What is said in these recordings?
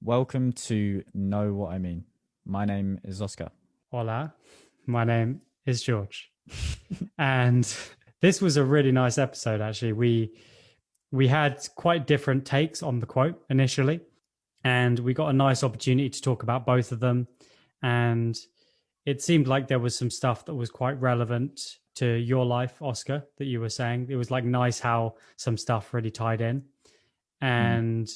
Welcome to Know What I Mean. My name is Oscar. Hola, my name is George. And this was a really nice episode, actually. We had quite different takes on the quote initially, and we got a nice opportunity to talk about both of them. And it seemed like there was some stuff that was quite relevant to your life, Oscar, that you were saying. It was like nice how some stuff really tied in. And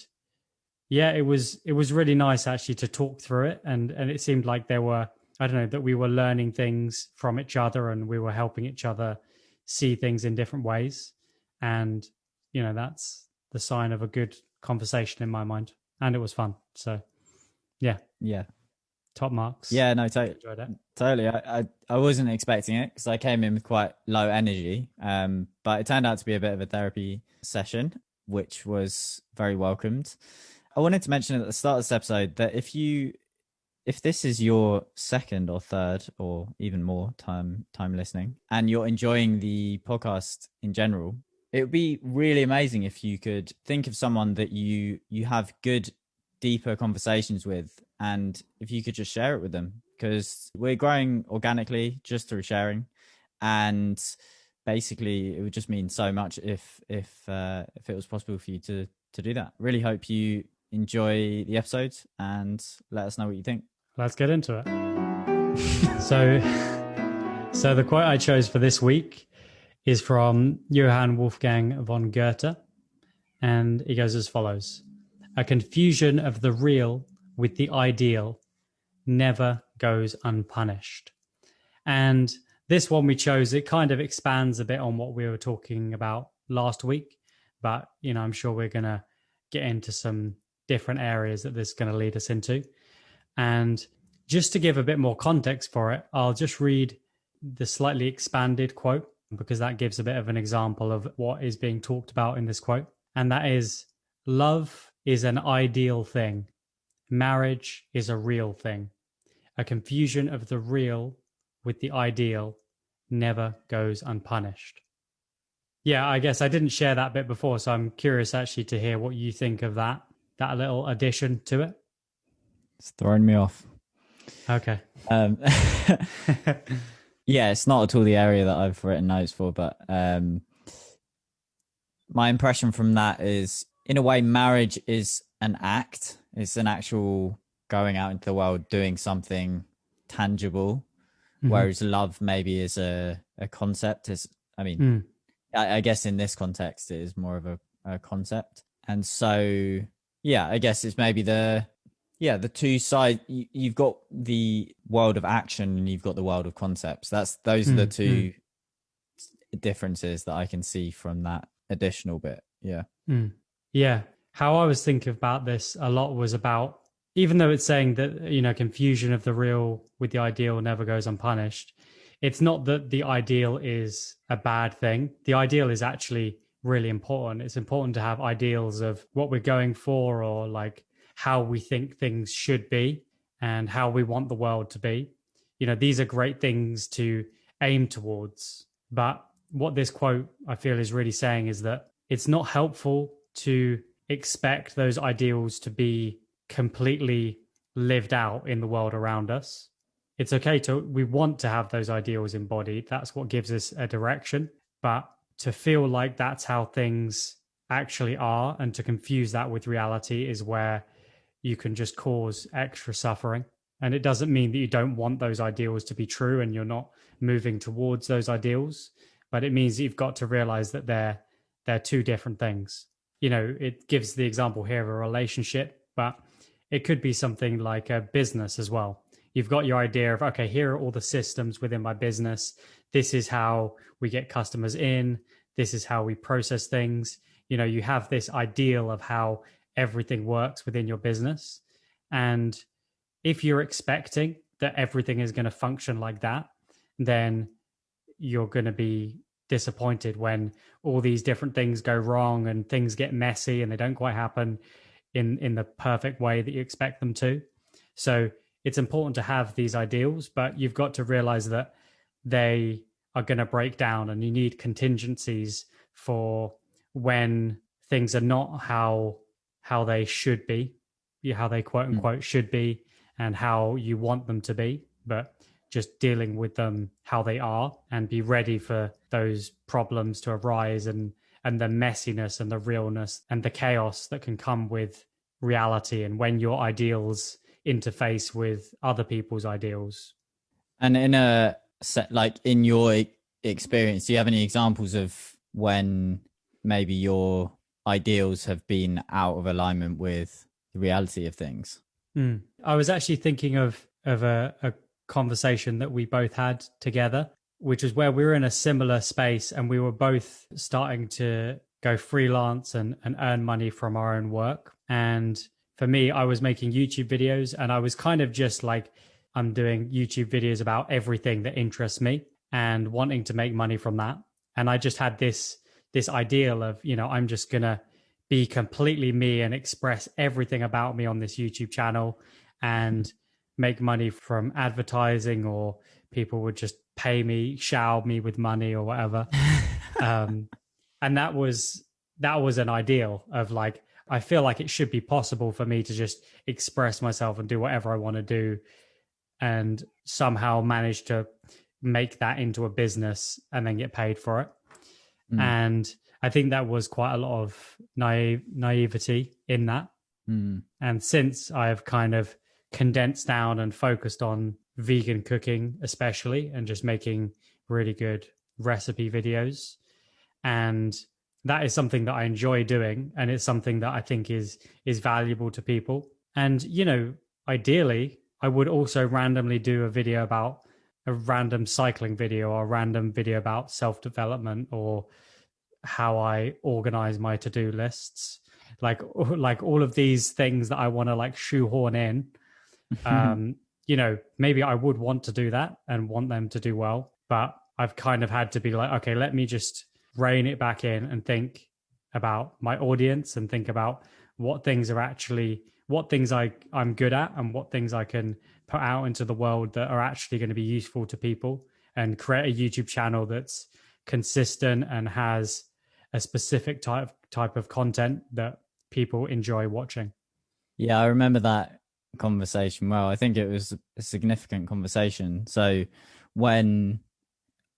yeah, it was really nice actually to talk through it. And it seemed like there were, I don't know, that we were learning things from each other and we were helping each other see things in different ways. And, you know, that's the sign of a good conversation in my mind. And it was fun. So, yeah. Yeah. Top marks. Yeah, no, Enjoyed it. totally. I wasn't expecting it because I came in with quite low energy, but it turned out to be a bit of a therapy session, which was very welcomed. I wanted to mention at the start of this episode that if this is your second or third or even more time listening and you're enjoying the podcast in general, it would be really amazing if you could think of someone that you have good, deeper conversations with, and if you could just share it with them, because we're growing organically just through sharing, and basically it would just mean so much if it was possible for you to do that. Really hope you enjoy the episode and let us know what you think. Let's get into it. So the quote I chose for this week is from Johann Wolfgang von Goethe, and it goes as follows: "A confusion of the real with the ideal never goes unpunished." And this one we chose, it kind of expands a bit on what we were talking about last week, but you know, I'm sure we're going to get into some different areas that this is going to lead us into. And just to give a bit more context for it, I'll just read the slightly expanded quote, because that gives a bit of an example of what is being talked about in this quote. And that is, "Love is an ideal thing. Marriage is a real thing. A confusion of the real with the ideal never goes unpunished." Yeah, I guess I didn't share that bit before, so I'm curious actually to hear what you think of that little addition to it. It's throwing me off. Okay. Yeah, it's not at all the area that I've written notes for, but my impression from that is, in a way, marriage is an act. It's an actual going out into the world, doing something tangible, whereas love maybe is a concept. I guess in this context, it is more of a concept. And so, yeah, I guess it's maybe the two sides. You've got the world of action and you've got the world of concepts. Those are the two differences that I can see from that additional bit. Yeah. Yeah. How I was thinking about this a lot was about, even though it's saying that, you know, confusion of the real with the ideal never goes unpunished, it's not that the ideal is a bad thing. The ideal is actually really important. It's important to have ideals of what we're going for, or like how we think things should be and how we want the world to be. You know, these are great things to aim towards. But what this quote, I feel, is really saying is that it's not helpful to expect those ideals to be completely lived out in the world around us. It's okay we want to have those ideals embodied. That's what gives us a direction. But to feel like that's how things actually are, and to confuse that with reality, is where you can just cause extra suffering. And it doesn't mean that you don't want those ideals to be true and you're not moving towards those ideals, but it means that you've got to realize that they're two different things. You know, it gives the example here of a relationship, but it could be something like a business as well. You've got your idea of, okay, here are all the systems within my business. This is how we get customers in. This is how we process things. You know, you have this ideal of how everything works within your business. And if you're expecting that everything is going to function like that, then you're going to be disappointed when all these different things go wrong and things get messy and they don't quite happen in the perfect way that you expect them to. So it's important to have these ideals, but you've got to realize that they are going to break down, and you need contingencies for when things are not how they should be. how they quote unquote should be and how you want them to be, but just dealing with them how they are and be ready for those problems to arise, and the messiness and the realness and the chaos that can come with reality and when your ideals interface with other people's ideals. And in a set, like in your experience, do you have any examples of when maybe your ideals have been out of alignment with the reality of things? I was actually thinking of a conversation that we both had together, which is where we were in a similar space and we were both starting to go freelance and earn money from our own work. And for me, I was making YouTube videos and I was kind of just like, I'm doing YouTube videos about everything that interests me and wanting to make money from that. And I just had this ideal of, I'm just going to be completely me and express everything about me on this YouTube channel and make money from advertising, or people would just pay me, shower me with money or whatever. And that was an ideal of like, I feel like it should be possible for me to just express myself and do whatever I want to do and somehow manage to make that into a business and then get paid for it. And I think that was quite a lot of naivety in that. And since I've kind of condensed down and focused on vegan cooking, especially, and just making really good recipe videos, and that is something that I enjoy doing, and it's something that I think is valuable to people. And ideally, I would also randomly do a video about a random cycling video or a random video about self-development or how I organize my to-do lists, like all of these things that I want to like shoehorn in. Maybe I would want to do that and want them to do well, but I've kind of had to be like, okay, let me just rein it back in and think about my audience and think about what things I'm good at and what things I can put out into the world that are actually going to be useful to people, and create a YouTube channel that's consistent and has a specific type of content that people enjoy watching. Yeah, I remember that conversation well. I think it was a significant conversation. So when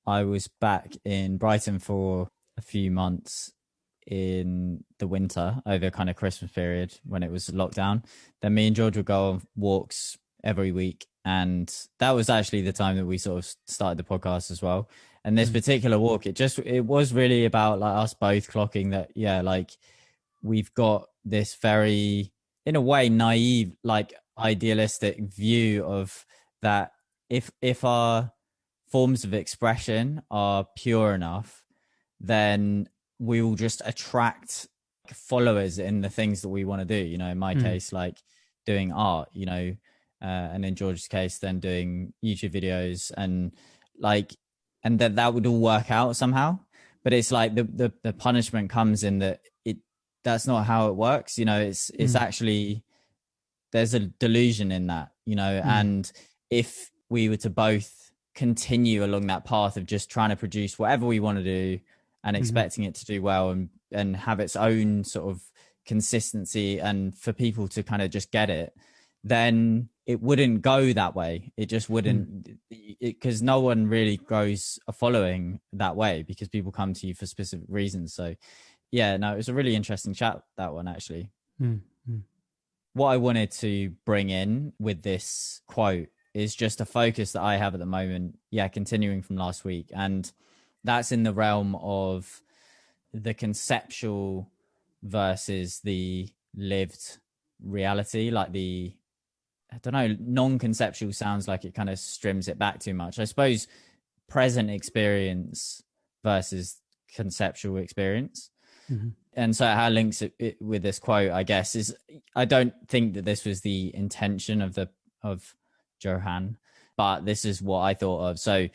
I was back in Brighton for a few months in the winter over kind of Christmas period when it was lockdown, then me and George would go on walks every week, and that was actually the time that we sort of started the podcast as well. And this particular walk, it was really about like us both clocking that, like we've got this very, in a way, naive, like idealistic view of that if our forms of expression are pure enough, then we will just attract followers in the things that we want to do. In my case, like doing art, and in George's case, then doing YouTube videos, and that would all work out somehow. But it's like the punishment comes in that that's not how it works. It's actually, there's a delusion in that, and if we were to both continue along that path of just trying to produce whatever we want to do and expecting it to do well and have its own sort of consistency and for people to kind of just get it, then it wouldn't go that way. It just wouldn't, because no one really grows a following that way, because people come to you for specific reasons. So yeah, no, it was a really interesting chat, that one, actually. What I wanted to bring in with this quote is just a focus that I have at the moment, continuing from last week. And that's in the realm of the conceptual versus the lived reality. Like non-conceptual sounds like it kind of strims it back too much. I suppose present experience versus conceptual experience. And so how it links it with this quote, I guess, is I don't think that this was the intention of Johann, but this is what I thought of. So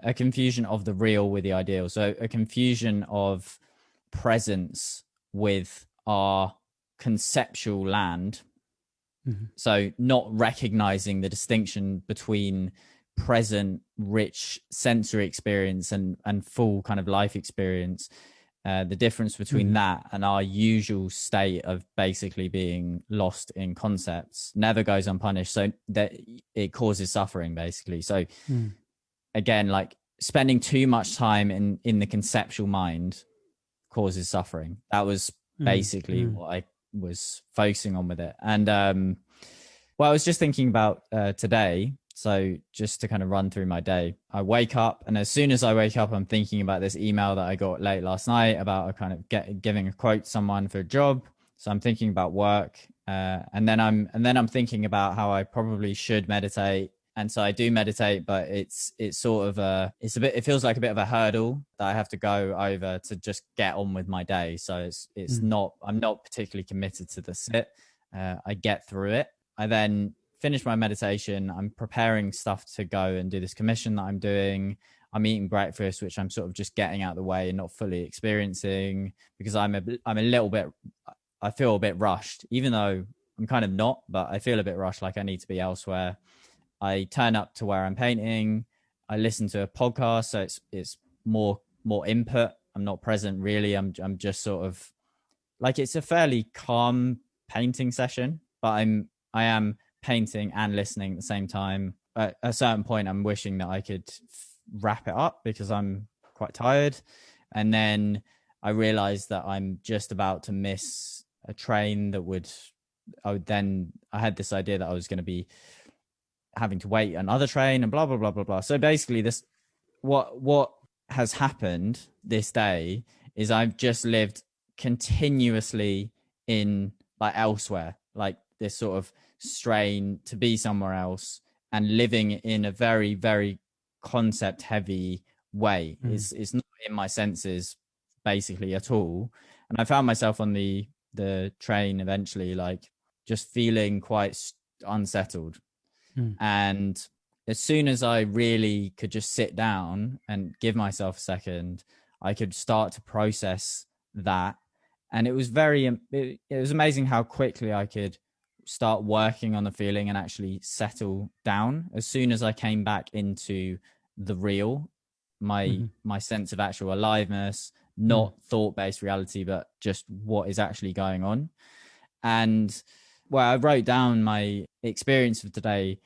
a confusion of the real with the ideal. So a confusion of presence with our conceptual land. So not recognizing the distinction between present, rich sensory experience and full kind of life experience, the difference between that and our usual state of basically being lost in concepts never goes unpunished. So that it causes suffering, basically. So again, like spending too much time in the conceptual mind causes suffering. That was basically what I was focusing on with it. And well, I was just thinking about today. So just to kind of run through my day, I wake up, and as soon as I wake up, I'm thinking about this email that I got late last night about a kind of giving a quote to someone for a job. So I'm thinking about work, and then I'm thinking about how I probably should meditate. And so I do meditate, but it's sort of it feels like a bit of a hurdle that I have to go over to just get on with my day. So it's not, I'm not particularly committed to the sit. I get through it. I then finish my meditation. I'm preparing stuff to go and do this commission that I'm doing. I'm eating breakfast, which I'm sort of just getting out of the way and not fully experiencing, because I'm a little bit, I feel a bit rushed, even though I'm kind of not, but I feel a bit rushed, like I need to be elsewhere. I turn up to where I'm painting. I listen to a podcast, so it's more input. I'm not present really. I'm just sort of like, it's a fairly calm painting session, but I am painting and listening at the same time. At a certain point, I'm wishing that I could wrap it up because I'm quite tired. And then I realized that I'm just about to miss a train that I had this idea that I was going to be having to wait another train and blah, blah, blah, blah, blah. So basically what has happened this day is I've just lived continuously in like elsewhere, like this sort of strain to be somewhere else and living in a very, very concept heavy way. It's not in my senses basically at all. And I found myself on the train eventually, like just feeling quite unsettled. And as soon as I really could just sit down and give myself a second, I could start to process that. And it was it was amazing how quickly I could start working on the feeling and actually settle down. As soon as I came back into the real, my sense of actual aliveness, not thought-based reality, but just what is actually going on. And well, I wrote down my experience of today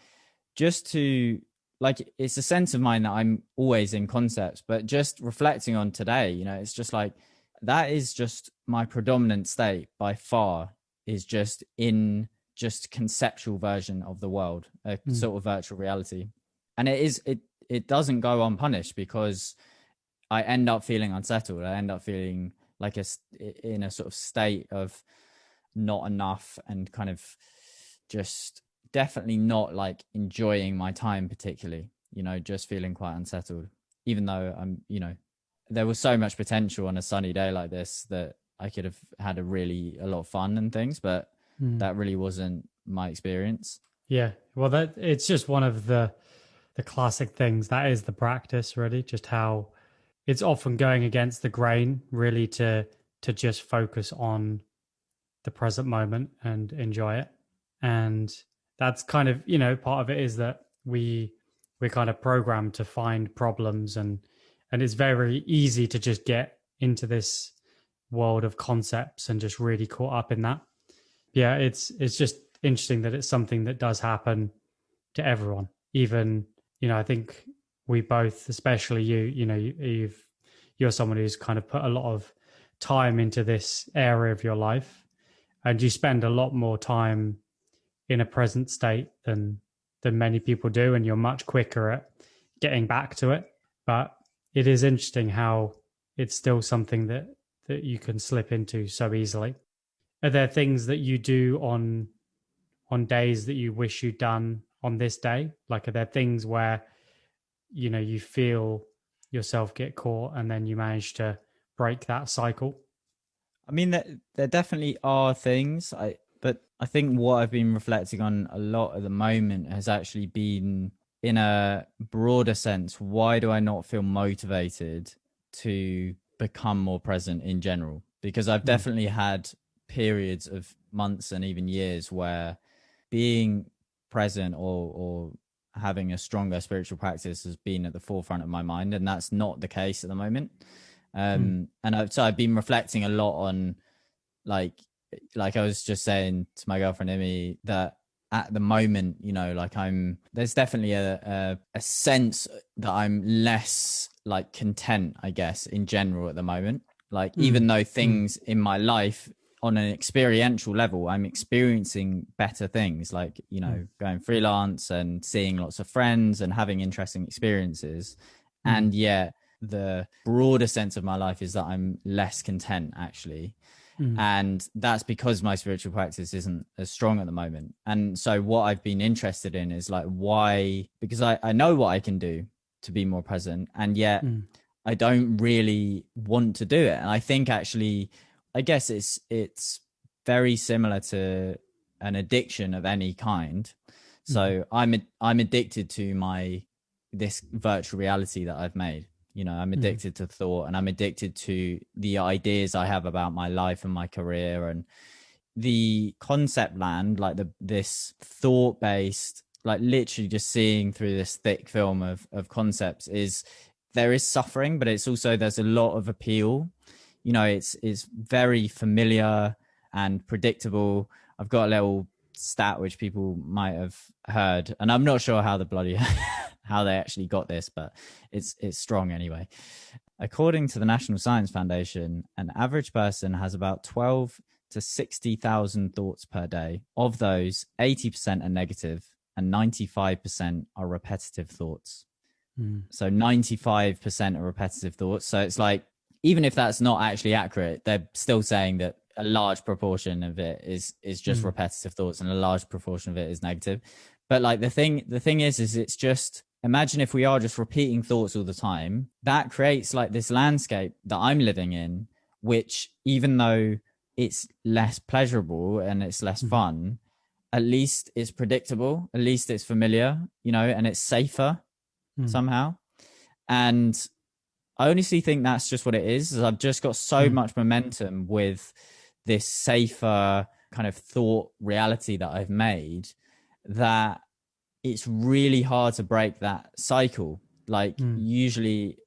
just to, like, it's a sense of mine that I'm always in concepts, but just reflecting on today, you know, it's just like, that is just my predominant state by far, is just in just conceptual version of the world, a sort of virtual reality. And it doesn't go unpunished, because I end up feeling unsettled. I end up feeling like in a sort of state of not enough, and kind of just definitely not like enjoying my time particularly, you know, just feeling quite unsettled, even though I'm, you know, there was so much potential on a sunny day like this that I could have had a lot of fun and things, but that really wasn't my experience. Yeah. Well, it's just one of the classic things. That is the practice, really, just how it's often going against the grain, really, to just focus on the present moment and enjoy it. And that's kind of, you know, part of it is that we're kind of programmed to find problems, and it's very easy to just get into this world of concepts and just really caught up in that. Yeah, it's just interesting that it's something that does happen to everyone. Even, you know, I think we both, especially you know, you're someone who's kind of put a lot of time into this area of your life, and you spend a lot more time in a present state than many people do, and you're much quicker at getting back to it. But it is interesting how it's still something that you can slip into so easily. Are there things that you do on days that you wish you'd done on this day? Like, are there things where, you know, you feel yourself get caught and then you manage to break that cycle? I mean, there definitely are things, but I think what I've been reflecting on a lot at the moment has actually been, in a broader sense, why do I not feel motivated to become more present in general? Because I've definitely had periods of months and even years where being present or having a stronger spiritual practice has been at the forefront of my mind, and that's not the case at the moment. So I've been reflecting a lot on like I was just saying to my girlfriend Imi that at the moment, you know, like there's definitely a sense that I'm less like content, I guess, in general at the moment. Like even though things in my life on an experiential level, I'm experiencing better things, like, you know, going freelance and seeing lots of friends and having interesting experiences. And yet the broader sense of my life is that I'm less content, actually. And that's because my spiritual practice isn't as strong at the moment. And so what I've been interested in is like, why? Because I know what I can do to be more present, and yet I don't really want to do it. And I think actually, I guess it's very similar to an addiction of any kind. So I'm addicted to this virtual reality that I've made. You know, I'm addicted to thought, and I'm addicted to the ideas I have about my life and my career, and the concept land, like this thought based, like literally just seeing through this thick film of concepts there is suffering, but it's also, there's a lot of appeal. You know, it's very familiar and predictable. I've got a little stat which people might have heard, and I'm not sure how how they actually got this, but it's strong anyway. According to the National Science Foundation, an average person has about 12 to 60,000 thoughts per day. Of those, 80% are negative and 95% are repetitive thoughts. So 95% are repetitive thoughts. So it's like, even if that's not actually accurate, they're still saying that a large proportion of it is just repetitive thoughts, and a large proportion of it is negative. But like the thing is it's just, imagine if we are just repeating thoughts all the time, that creates like this landscape that I'm living in, which, even though it's less pleasurable and it's less fun, at least it's predictable, at least it's familiar, you know, and it's safer somehow. And I honestly think that's just what it is. I've just got so much momentum with this safer kind of thought reality that I've made, that it's really hard to break that cycle. Like usually,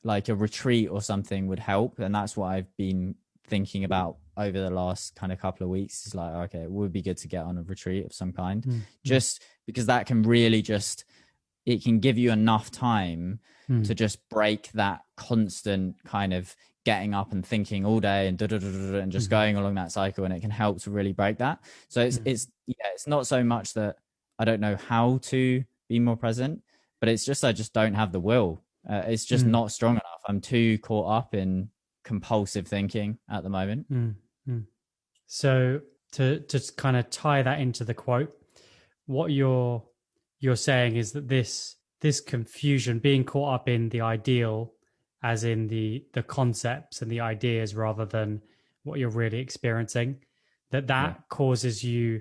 like a retreat or something would help. And that's what I've been thinking about over the last kind of couple of weeks. It's like, okay, it would be good to get on a retreat of some kind, just because that can really just, it can give you enough time to just break that constant kind of getting up and thinking all day and and just going along that cycle, and it can help to really break that. So it's not so much that I don't know how to be more present, but it's just, I just don't have the will. It's just not strong enough. I'm too caught up in compulsive thinking at the moment. So to kind of tie that into the quote, what you're saying is that this confusion, being caught up in the ideal, as in the concepts and the ideas rather than what you're really experiencing, that causes you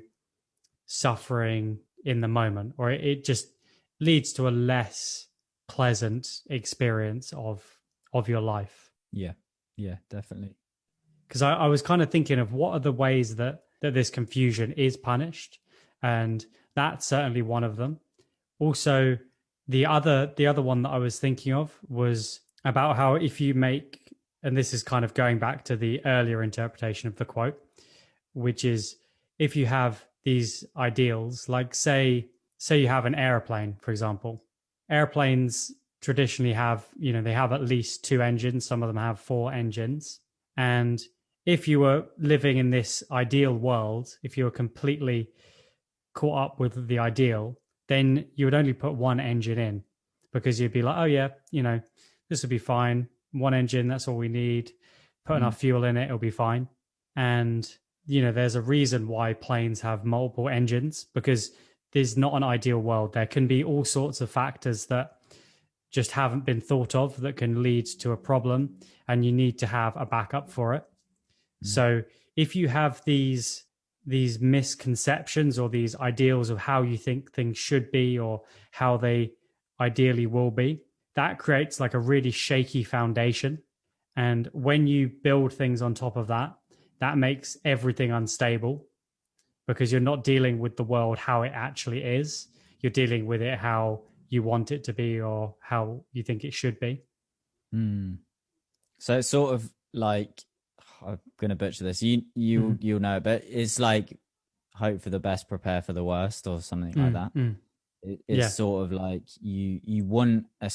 suffering in the moment, or it just leads to a less pleasant experience of your life. Yeah, definitely. Because I was kind of thinking of what are the ways that this confusion is punished, and that's certainly one of them. Also, the other one that I was thinking of was about how if you make, and this is kind of going back to the earlier interpretation of the quote, which is if you have these ideals, like say you have an airplane, for example. Airplanes traditionally have, you know, they have at least 2 engines. Some of them have 4 engines. And if you were living in this ideal world, if you were completely caught up with the ideal, then you would only put 1 engine in, because you'd be like, oh yeah, you know, this will be fine. 1 engine, that's all we need. Put enough fuel in it, it'll be fine. And, you know, there's a reason why planes have multiple engines, because there's not an ideal world. There can be all sorts of factors that just haven't been thought of that can lead to a problem, and you need to have a backup for it. So if you have these misconceptions or these ideals of how you think things should be or how they ideally will be, that creates like a really shaky foundation. And when you build things on top of that, that makes everything unstable, because you're not dealing with the world how it actually is. You're dealing with it how you want it to be or how you think it should be. So it's sort of like, I'm gonna butcher this. You'll know, but it's like hope for the best, prepare for the worst, or something like that. It's sort of like you want a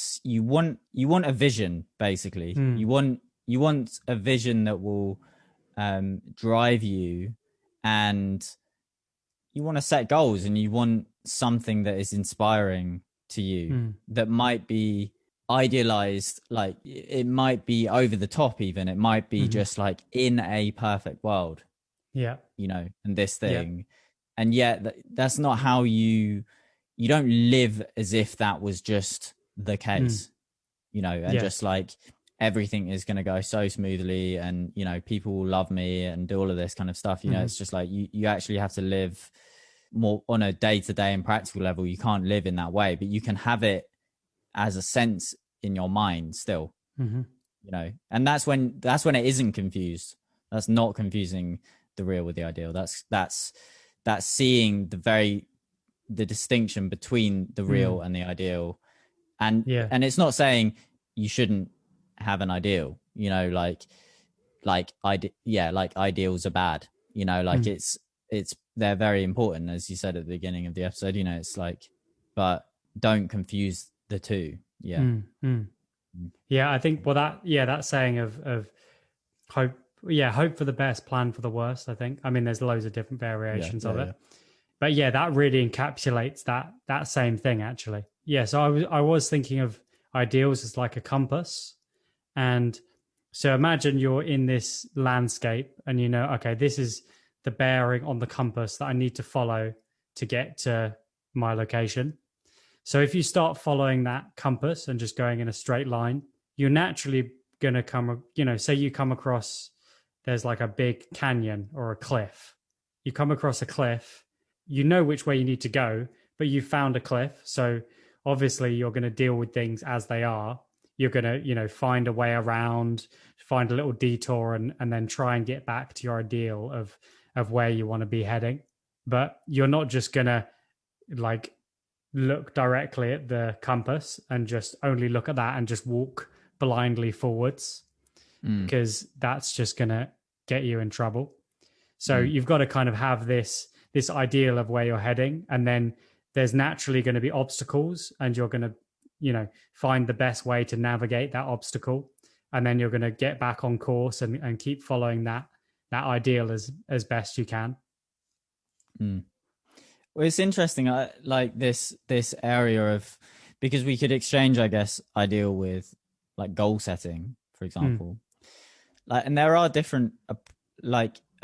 vision, basically. You want a vision that will drive you, and you want to set goals, and you want something that is inspiring to you, that might be idealized, like it might be over the top, even it might be just like in a perfect world, and this thing, and yet that's not how you don't live as if that was just the case, and just like everything is going to go so smoothly, and people will love me and do all of this kind of stuff. It's just like you actually have to live more on a day-to-day and practical level. You can't live in that way, but you can have it as a sense in your mind still, and that's when it isn't confused. That's not confusing the real with the ideal. That's seeing the distinction between the real and the ideal, and it's not saying you shouldn't have an ideal, like ideals are bad, like it's they're very important, as you said at the beginning of the episode. It's like, but don't confuse the two. I think that saying of hope for the best, plan for the worst. I think, I mean, there's loads of different variations of it, but that really encapsulates that same thing, actually. So I was thinking of ideals as like a compass, and so imagine you're in this landscape, and okay, this is the bearing on the compass that I need to follow to get to my location. So if you start following that compass and just going in a straight line, you're naturally going to come, say you come across, there's like a big canyon or a cliff. You come across a cliff, you know which way you need to go, but you found a cliff. So obviously you're going to deal with things as they are. You're going to, find a way around, find a little detour, and then try and get back to your ideal of where you want to be heading. But you're not just going to like look directly at the compass and just only look at that and just walk blindly forwards, because that's just going to get you in trouble. So you've got to kind of have this ideal of where you're heading, and then there's naturally going to be obstacles, and you're going to find the best way to navigate that obstacle, and then you're going to get back on course and keep following that ideal as best you can. Well, it's interesting, like this area of, because we could exchange, I guess, ideal with like goal setting, for example. Like, and there are different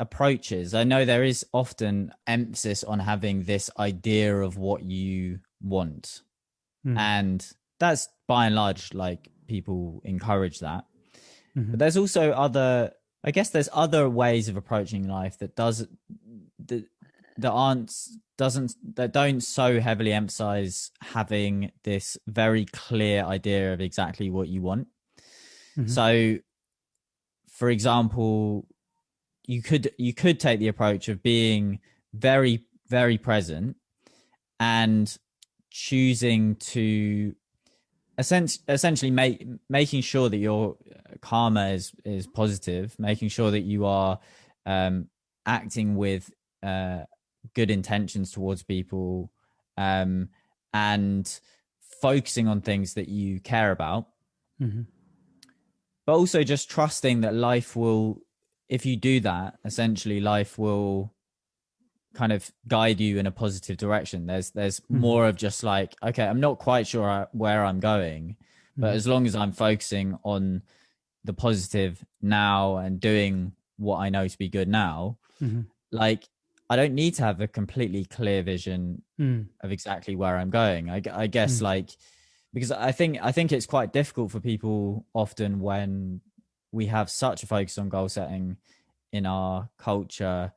approaches. I know there is often emphasis on having this idea of what you want, and that's by and large, like, people encourage that. But there's also there's other ways of approaching life that don't so heavily emphasize having this very clear idea of exactly what you want. So, for example, you could take the approach of being very, very present and choosing to essentially making sure that your karma is positive, making sure that you are acting with good intentions towards people, and focusing on things that you care about, but also just trusting that life will, if you do that, essentially life will kind of guide you in a positive direction. There's more of just like, okay, I'm not quite sure where I'm going, but as long as I'm focusing on the positive now and doing what I know to be good now, like, I don't need to have a completely clear vision of exactly where I'm going. I guess like, because I think it's quite difficult for people often when we have such a focus on goal setting in our culture,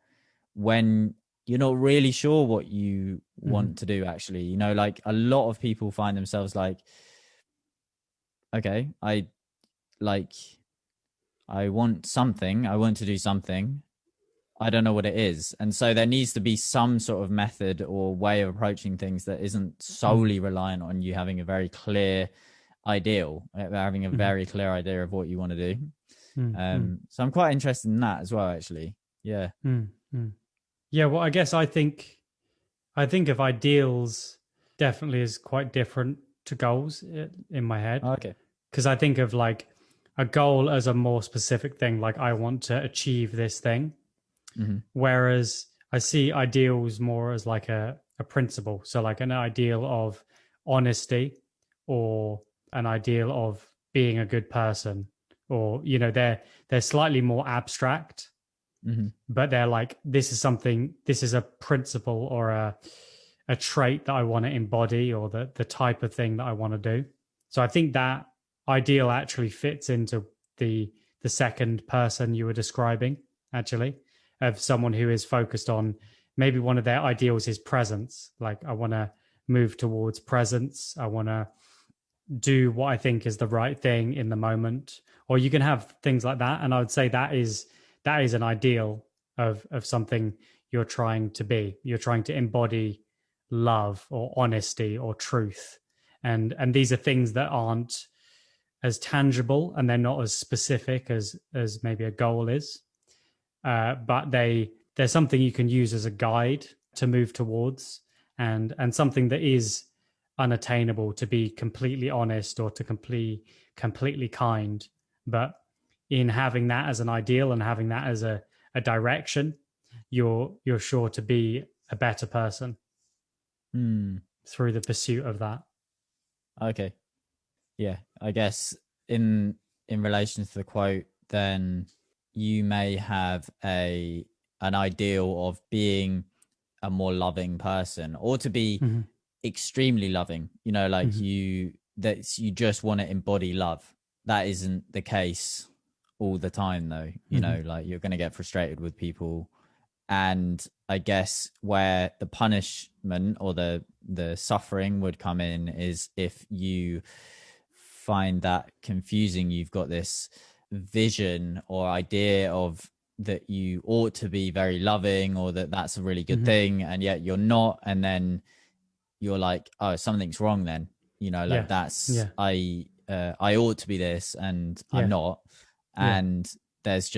when you're not really sure what you want to do, actually. Like, a lot of people find themselves like, okay, I want something, I want to do something, I don't know what it is. And so there needs to be some sort of method or way of approaching things that isn't solely reliant on you having a very clear ideal, having a very clear idea of what you want to do. So I'm quite interested in that as well, actually. Yeah. Yeah, well, I guess I think of ideals definitely as quite different to goals in my head. Okay. Because I think of like a goal as a more specific thing, like I want to achieve this thing. Whereas I see ideals more as like a principle. So like an ideal of honesty, or an ideal of being a good person, or, you know, they're slightly more abstract, but they're like, this is a principle or a trait that I want to embody, or the type of thing that I want to do. So I think that ideal actually fits into the second person you were describing, actually, of someone who is focused on, maybe one of their ideals is presence. Like, I want to move towards presence. I want to do what I think is the right thing in the moment. Or you can have things like that. And I would say that is an ideal of something you're trying to be. You're trying to embody love or honesty or truth. And these are things that aren't as tangible, and they're not as specific as maybe a goal is. But they're something you can use as a guide to move towards, and something that is unattainable, to be completely honest or to completely kind. But in having that as an ideal and having that as a direction, you're sure to be a better person through the pursuit of that. Okay. Yeah, I guess in relation to the quote, then you may have an ideal of being a more loving person, or to be extremely loving, you know, like you just want to embody love. That isn't the case all the time, though. You know, like, you're going to get frustrated with people. And I guess where the punishment or the suffering would come in is if you find that confusing. You've got this vision or idea of that you ought to be very loving, or that's a really good thing, and yet you're not. And then you're like, oh, something's wrong then, you know, like I ought to be this and I'm not. And there's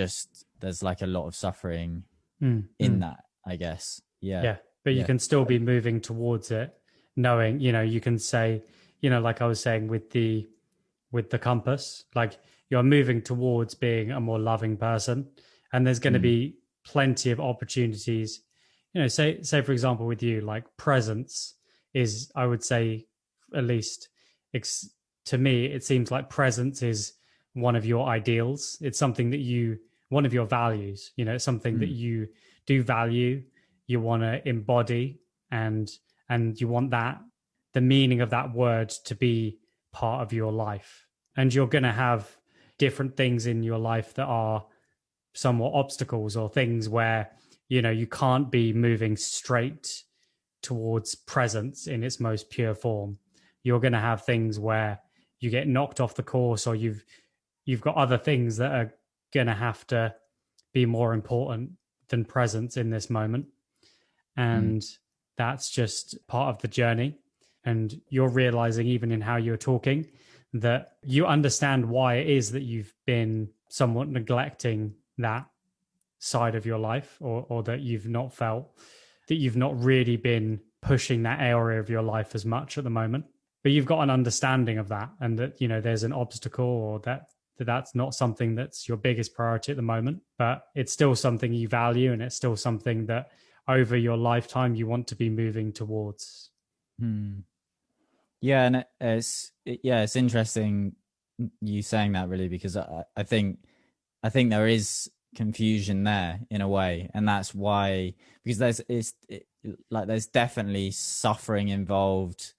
like a lot of suffering in that, I guess. But you can still be moving towards it, knowing, you know, you can say, you know, like I was saying with the compass, like, you're moving towards being a more loving person, and there's going to be plenty of opportunities, you know, say for example with you, like, presence is, I would say, at least to me, it seems like presence is one of your ideals. It's something that one of your values, you know, it's something that you do value, you want to embody, and you want that, the meaning of that word, to be part of your life. And you're going to have different things in your life that are somewhat obstacles, or things where, you know, you can't be moving straight towards presence in its most pure form. You're going to have things where you get knocked off the course, or you've got other things that are going to have to be more important than presence in this moment. And that's just part of the journey. And you're realizing, even in how you're talking, that you understand why it is that you've been somewhat neglecting that side of your life, or that you've not felt that you've not really been pushing that area of your life as much at the moment. But you've got an understanding of that, and that, you know, there's an obstacle, or that's not something that's your biggest priority at the moment, but it's still something you value, and it's still something that over your lifetime you want to be moving towards. Yeah, and it's interesting you saying that, really, because I think there is confusion there in a way, and that's why, because there's definitely suffering involved.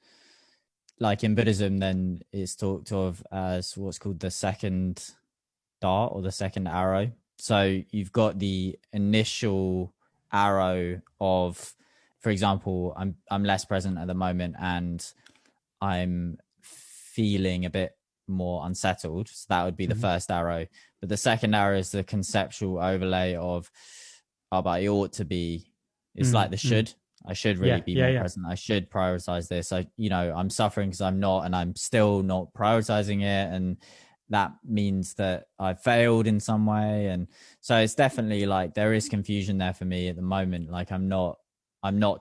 Like in Buddhism, then it's talked of as what's called the second dart, or the second arrow. So you've got the initial arrow of, for example, I'm less present at the moment, and I'm feeling a bit more unsettled. So that would be the first arrow. But the second arrow is the conceptual overlay of, oh, but I ought to be. It's like the should. I should really be more present. I should prioritize this. I'm suffering because I'm not, and I'm still not prioritizing it. And that means that I failed in some way. And so it's definitely like there is confusion there for me at the moment. Like I'm not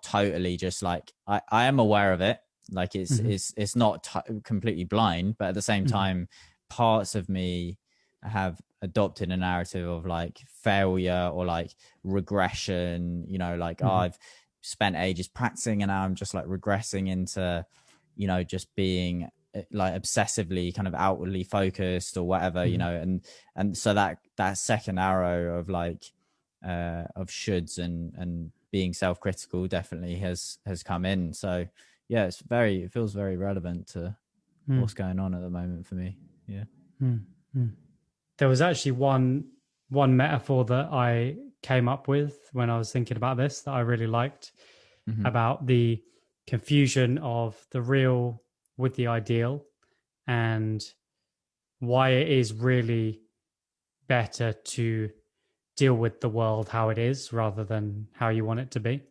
totally just like, I am aware of it. Like it's not completely blind, but at the same time, parts of me have adopted a narrative of like failure or like regression, you know, like I've spent ages practicing and now I'm just like regressing into, you know, just being like obsessively kind of outwardly focused or whatever, you know, and so that second arrow of like of shoulds and being self-critical definitely has come in. So yeah, it feels very relevant to what's going on at the moment for me. Yeah. There was actually one metaphor that I came up with when I was thinking about this that I really liked, about the confusion of the real with the ideal and why it is really better to deal with the world how it is rather than how you want it to be.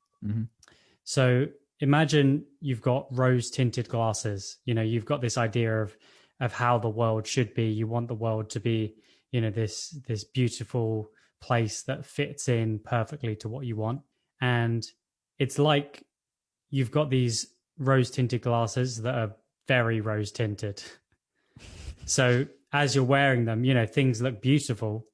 So imagine you've got rose tinted glasses. You know, you've got this idea of how the world should be. You want the world to be, you know, this beautiful place that fits in perfectly to what you want. And it's like you've got these rose tinted glasses that are very rose tinted. So as you're wearing them, you know, things look beautiful,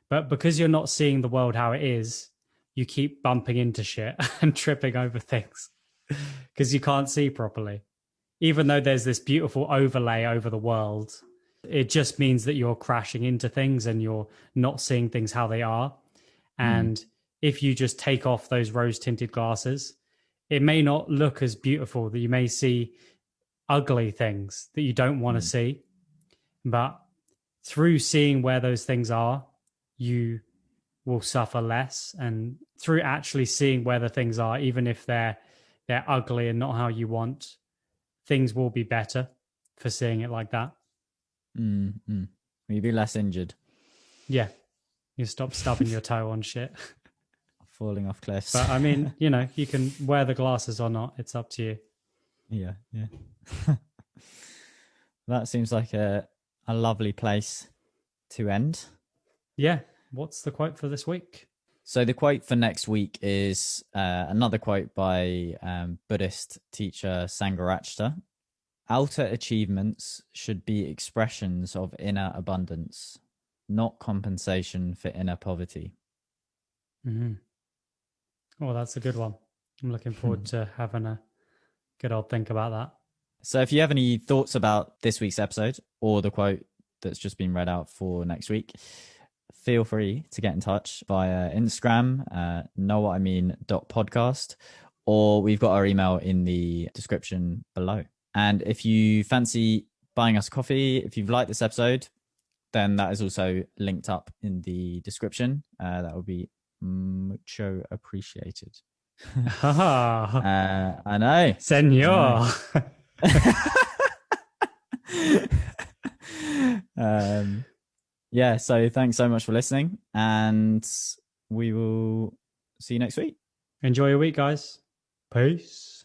but because you're not seeing the world how it is, you keep bumping into shit and tripping over things because you can't see properly. Even though there's this beautiful overlay over the world, it just means that you're crashing into things and you're not seeing things how they are. And if you just take off those rose tinted glasses, it may not look as beautiful, that you may see ugly things that you don't want to see. But through seeing where those things are, you will suffer less. And through actually seeing where the things are, even if they're ugly and not how you want, things will be better for seeing it like that. You'll be less injured. Yeah. You stop stubbing your toe on shit. Falling off cliffs. But I mean, you know, you can wear the glasses or not. It's up to you. Yeah. That seems like a lovely place to end. Yeah. What's the quote for this week? So the quote for next week is another quote by Buddhist teacher 𝗢𝗲ecie. Outer achievements should be expressions of inner abundance, not compensation for inner poverty. Oh, that's a good one. I'm looking forward to having a good old think about that. So if you have any thoughts about this week's episode or the quote that's just been read out for next week, feel free to get in touch via Instagram, knowwhatimean.podcast, or we've got our email in the description below. And if you fancy buying us coffee, if you've liked this episode, then that is also linked up in the description. That would be mucho appreciated. I know. Senor. Yeah, so thanks so much for listening, and we will see you next week. Enjoy your week, guys. Peace.